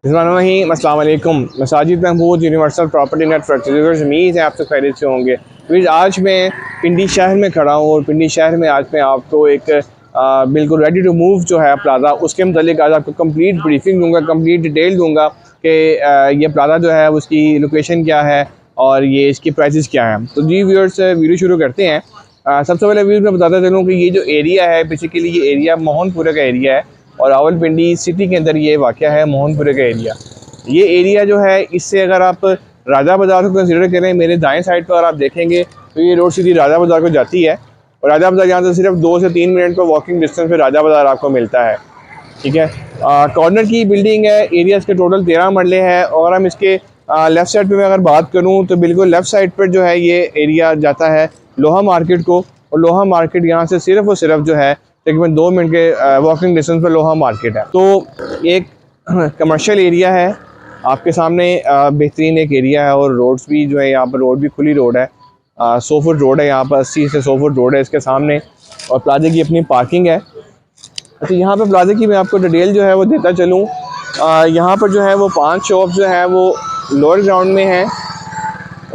अस्सलाम वालेकुम। मैं Sajid Mahmood, universal property net fertilizers. उम्मीद है आप सब खैरियत से होंगे। फिर आज मैं पिंडी शहर में खड़ा हूँ और पिंडी शहर में आज मैं आपको एक बिल्कुल रेडी टू मूव जो है प्लाज़ा, उसके मतलब आज आपको कंप्लीट ब्रीफिंग दूंगा, कंप्लीट डिटेल दूंगा कि ये प्लाज़ा जो है उसकी लोकेशन क्या है और ये इसकी प्राइसेस क्या है। तो जी व्यूअर्स, वीडियो शुरू करते हैं। सबसे पहले व्यूअर्स मैं बताता चलूँ कि ये जो एरिया है बेसिकली ये एरिया मोहनपुरे का एरिया है और रावलपिंडी सिटी के अंदर ये वाक़या है मोहनपुरे का एरिया। ये एरिया जो है इससे अगर आप राजा बाज़ार को कंसिडर करें, मेरे दाएं साइड पर अगर आप देखेंगे तो ये रोड सीधी राजा बाज़ार को जाती है और राजा बाज़ार यहाँ से सिर्फ 2 से 3 मिनट पर वॉकिंग डिस्टेंस पे राजा बाज़ार आपको मिलता है। ठीक है, कॉर्नर की बिल्डिंग है। एरिया इसके टोटल 13 मरले है और हम इसके लेफ़्ट साइड पे मैं अगर बात करूँ तो बिल्कुल लेफ़्ट साइड पर जो है ये एरिया जाता है लोहा मार्केट को, और लोहा मार्केट यहाँ से सिर्फ और सिर्फ जो है तकरीबन 2 मिनट के वॉकिंग डिस्टेंस पर लोहा मार्केट है। तो एक कमर्शियल एरिया है आपके सामने, बेहतरीन एक एरिया है और रोड्स भी जो है यहाँ पर रोड भी खुली रोड है, 100 फुट रोड है यहाँ पर, 80 से 100 फुट रोड है इसके सामने और प्लाजे की अपनी पार्किंग है। तो यहाँ पे प्लाजे की मैं आपको डिटेल जो है वो देता चलूँ। यहाँ पर जो है वो 5 शॉप जो है वो लोअर ग्राउंड में हैं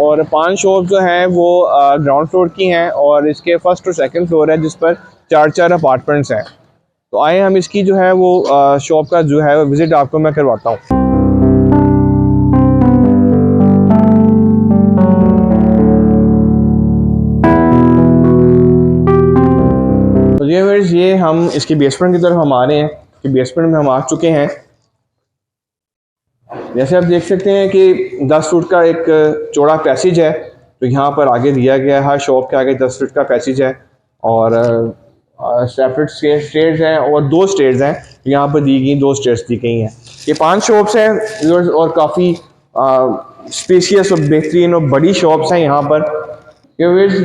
और 5 शॉप जो हैं वो ग्राउंड फ्लोर की हैं और इसके फर्स्ट और सेकंड फ्लोर है जिस पर 4 अपार्टमेंट्स हैं। तो आए हम इसकी जो है वो शॉप का जो है विज़िट आपको मैं करवाता हूँ। तो ये हम इसकी बेसमेंट की तरफ हम आ रहे हैं कि बेसमेंट में हम आ चुके हैं। जैसे आप देख सकते हैं कि 10 फुट का एक चौड़ा पैसेज है, तो यहाँ पर आगे दिया गया है हर शॉप के आगे 10 फुट का पैसेज है और सेपरेट स्टेयर्स हैं और 2 स्टेयर्स हैं यहाँ पर दी गई, 2 स्टेयर्स दी गई हैं। ये 5 शॉप्स हैं और काफ़ी स्पेशियस और बेहतरीन और बड़ी शॉप्स हैं यहाँ पर।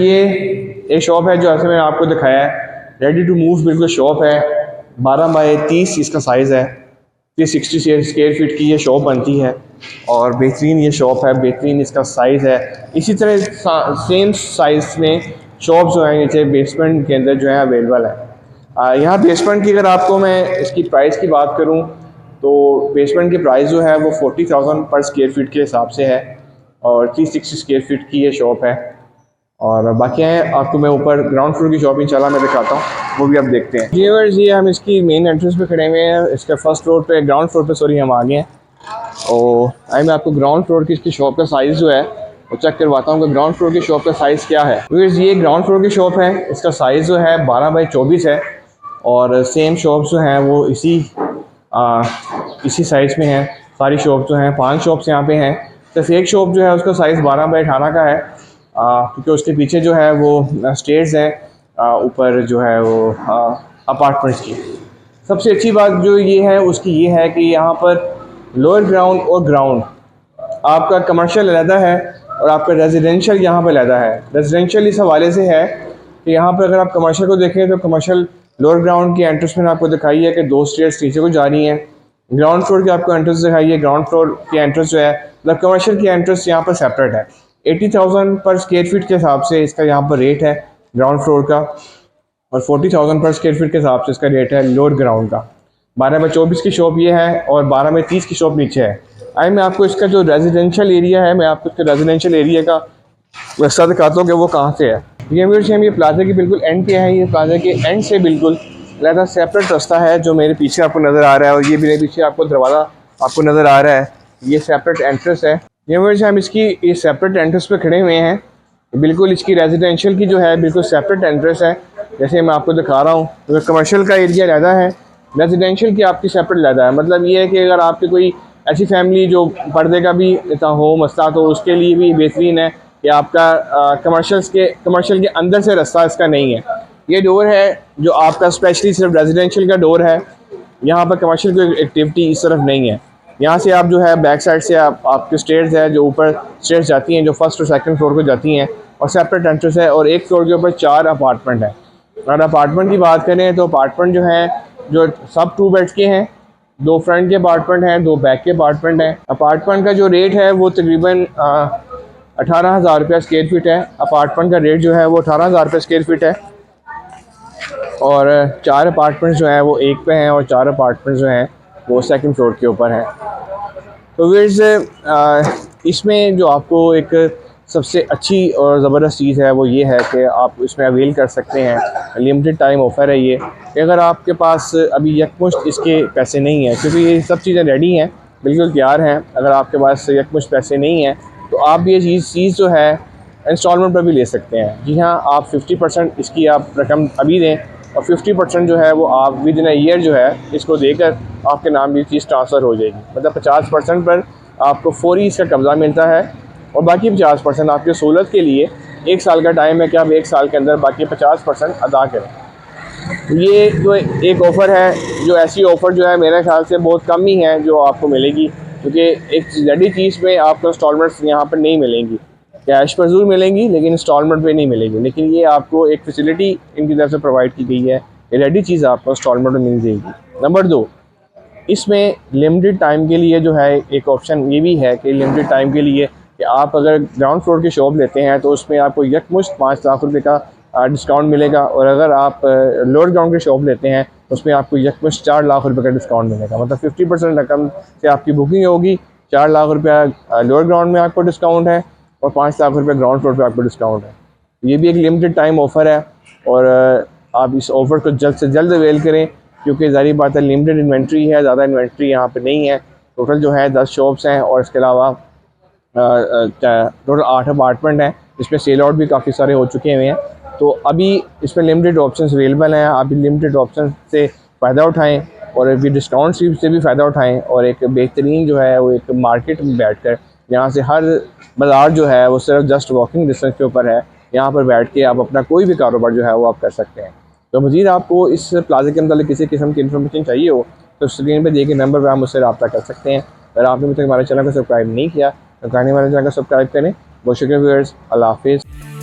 ये एक शॉप है जो ऐसे मैंने आपको दिखाया है, रेडी टू मूव बिल्कुल शॉप है। 12 बाय 30 इसका साइज़ है, 360 स्क्वायर फीट की ये शॉप बनती है और बेहतरीन ये शॉप है, बेहतरीन इसका साइज़ है। इसी तरह सेम साइज़ में शॉप जो है नीचे बेसमेंट के अंदर जो है अवेलेबल है। यहाँ बेसमेंट की अगर आपको मैं इसकी प्राइस की बात करूँ तो बेसमेंट की प्राइस जो है वो 40,000 पर स्क्वायर फीट के हिसाब से है और 360 स्क्वायर फीट की ये शॉप है। और बाकी हैं आपको मैं ऊपर ग्राउंड फ्लोर की शॉप इंशाल्लाह मैं दिखाता हूँ, वो भी आप देखते हैं। ये हम इसकी मेन एंट्रेंस पे खड़े हुए हैं, इसके फर्स्ट फ्लोर पे, ग्राउंड फ्लोर पे सॉरी हम आ गए हैं। और आई मैं आपको ग्राउंड फ्लोर की इसकी शॉप का साइज़ जो है वो चेक करवाता हूँ कि ग्राउंड फ्लोर की शॉप का साइज़ क्या है। ये ग्राउंड फ्लोर की शॉप है, इसका साइज़ जो है 12 बाई 24 है और सेम शॉप जो हैं वो इसी साइज़ में है। सारी शॉप जो हैं 5 शॉप्स यहाँ पे हैं, सिर्फ एक शॉप जो है उसका साइज़ 12 बाई 18 का है क्योंकि उसके पीछे जो है वो स्टेयर्स हैं ऊपर जो है वो अपार्टमेंट्स की। सबसे अच्छी बात जो ये है उसकी ये है कि यहाँ पर लोअर ग्राउंड और ग्राउंड आपका कमर्शियल अलहदा है और आपका रेजिडेंशियल यहाँ पर अलहदा है। रेजिडेंशियल इस हवाले से है कि यहाँ पर अगर आप कमर्शियल को देखें तो कमर्शियल लोअर ग्राउंड की एंट्रेंस में आपको दिखाई है कि 2 स्टेयर्स नीचे को जा रही हैं। ग्राउंड फ्लोर की आपको एंट्रेंस दिखाई है, ग्राउंड फ्लोर की एंट्रेंस जो है मतलब कमर्शियल की एंट्रेंस यहाँ पर सेपरेट है। 80,000 पर स्क्वायर फीट के हिसाब से इसका यहाँ पर रेट है ग्राउंड फ्लोर का और 40,000 पर स्क्वायर फीट के हिसाब से इसका रेट है लोअर ग्राउंड का। 12 बाई 24 की शॉप ये है और 12 बाई 30 की शॉप नीचे है। आई मैं आपको इसका जो रेजिडेंशियल एरिया है, मैं आपको इसके रेजिडेंशियल एरिया का रास्ता दिखाता हूँ कि वो कहाँ से है। ये प्लाजे की बिल्कुल एंड पे है, ये प्लाजे के एंड से बिल्कुल अलग सेपरेट रास्ता है जो मेरे पीछे आपको नज़र आ रहा है और ये मेरे पीछे आपको दरवाज़ा आपको नज़र आ रहा है, ये सेपरेट एंट्रेंस है। हम इसकी इस सेपरेट एंट्रेंस पे खड़े हुए हैं, बिल्कुल इसकी रेजिडेंशियल की जो है बिल्कुल सेपरेट एंट्रेंस है। जैसे मैं आपको दिखा रहा हूँ तो कमर्शियल का एरिया ज़्यादा है, रेजिडेंशियल की आपकी सेपरेट ज़्यादा है। मतलब ये है कि अगर आपकी कोई ऐसी फैमिली जो पर्दे का भी हो मसला तो उसके लिए भी बेहतरीन है कि आपका कमर्शियल के अंदर से रास्ता इसका नहीं है। ये डोर है जो आपका स्पेशली सिर्फ रेजिडेंशियल का डोर है, यहाँ पर कमर्शियल की एक्टिविटी इस तरफ नहीं है। यहाँ से आप जो है बैक साइड से आपके स्टेयर्स है जो ऊपर स्टेयर्स जाती हैं जो फर्स्ट और सेकंड फ्लोर को जाती हैं और सेपरेट एंट्रेंस है और एक फ्लोर के ऊपर 4 अपार्टमेंट है। अगर अपार्टमेंट की बात करें तो अपार्टमेंट जो है जो सब 2 बेड्स के हैं, 2 फ्रंट के अपार्टमेंट हैं, 2 बैक के अपार्टमेंट हैं। अपार्टमेंट का जो रेट है वो तकरीबन 18,000 रुपया स्क्वायर फीट है। अपार्टमेंट का रेट जो है वो 18,000 रुपये स्क्वायर फीट है और 4 अपार्टमेंट्स जो हैं वो एक पे हैं और 4 अपार्टमेंट्स जो हैं वो सेकंड फ्लोर के ऊपर हैं। तो व्यूअर्स इसमें जो आपको एक सबसे अच्छी और ज़बरदस्त चीज़ है वो ये है कि आप इसमें अवेल कर सकते हैं। लिमिटेड टाइम ऑफ़र है ये कि अगर आपके पास अभी यकमुश्त इसके पैसे नहीं हैं, क्योंकि ये सब चीज़ें रेडी हैं, बिल्कुल तैयार हैं, अगर आपके पास यकमुश्त पैसे नहीं हैं तो आप ये चीज़ जो है इंस्टॉलमेंट पर भी ले सकते हैं। जी हाँ, आप 50% इसकी आप रकम अभी दें और 50% जो है वो आप विद इन ईयर जो है इसको देकर आपके नाम ये चीज़ ट्रांसफ़र हो जाएगी। मतलब 50% पर आपको फौरी इसका कब्ज़ा मिलता है और बाकी 50% आपकी सहूलत के लिए 1 साल का टाइम है कि आप 1 साल के अंदर बाकी 50% अदा करें। तो ये जो एक ऑफ़र है, जो ऐसी ऑफ़र जो है मेरे ख्याल से बहुत कम ही है जो आपको मिलेगी, क्योंकि एक रेडी चीज़ में आपको इंस्टॉलमेंट्स यहाँ पर नहीं मिलेंगी। कैश पर ज़रूर मिलेंगी लेकिन इंस्टॉलमेंट पे नहीं मिलेगी। लेकिन ये आपको एक फैसिलिटी इनकी तरफ से प्रोवाइड की गई है, ये रेडी चीज़ आपको इंस्टॉलमेंट में मिल जाएगी। नंबर 2, इसमें लिमिटेड टाइम के लिए जो है एक ऑप्शन ये भी है कि लिमिटेड टाइम के लिए कि आप अगर ग्राउंड फ्लोर की शॉप लेते हैं तो उसमें आपको यकमुश्त 5 लाख रुपए का डिस्काउंट मिलेगा, और अगर आप लोअर ग्राउंड की शॉप लेते हैं तो उसमें आपको यकमुश्त 4 लाख रुपए का डिस्काउंट मिलेगा। मतलब 50% रकम से आपकी बुकिंग होगी, 4 लाख रुपया लोअर ग्राउंड में आपको डिस्काउंट है और 5 लाख रुपये ग्राउंड फ्लोर पे आपको डिस्काउंट है। ये भी एक लिमिटेड टाइम ऑफ़र है और आप इस ऑफ़र को जल्द से जल्द अवेल करें, क्योंकि ज़ाहिर बात है लिमिटेड इन्वेंट्री है, ज़्यादा इन्वेंट्री यहाँ पे नहीं है। टोटल जो है 10 शॉप्स हैं और इसके अलावा टोटल 8 अपार्टमेंट हैं, जिसमें सेल आउट भी काफ़ी सारे हो चुके हुए हैं। तो अभी इसमें लिमिटेड ऑप्शंस अवेलेबल हैं, आप लिमिटेड ऑप्शन से फ़ायदा उठाएँ और अभी डिस्काउंट से भी फ़ायदा उठाएँ और एक बेहतरीन जो है वो एक मार्केट में बैठ कर, यहाँ से हर बाज़ार जो है वो सिर्फ जस्ट वॉकिंग डिस्टेंस के ऊपर है, यहाँ पर बैठ के आप अपना कोई भी कारोबार जो है वो आप कर सकते हैं। तो मज़ीद आपको इस प्लाज़ा के मतलब किसी किस्म की इन्फॉर्मेशन चाहिए हो तो स्क्रीन पर दिए गए नंबर पर आप मुझसे रब्ता कर सकते हैं। अगर आपने अभी तक हमारे चैनल को सब्सक्राइब नहीं किया तो हमारे चैनल को सब्सक्राइब करें। बहुत शुक्रिया व्यूअर्स, अल्लाह हाफ़िज़।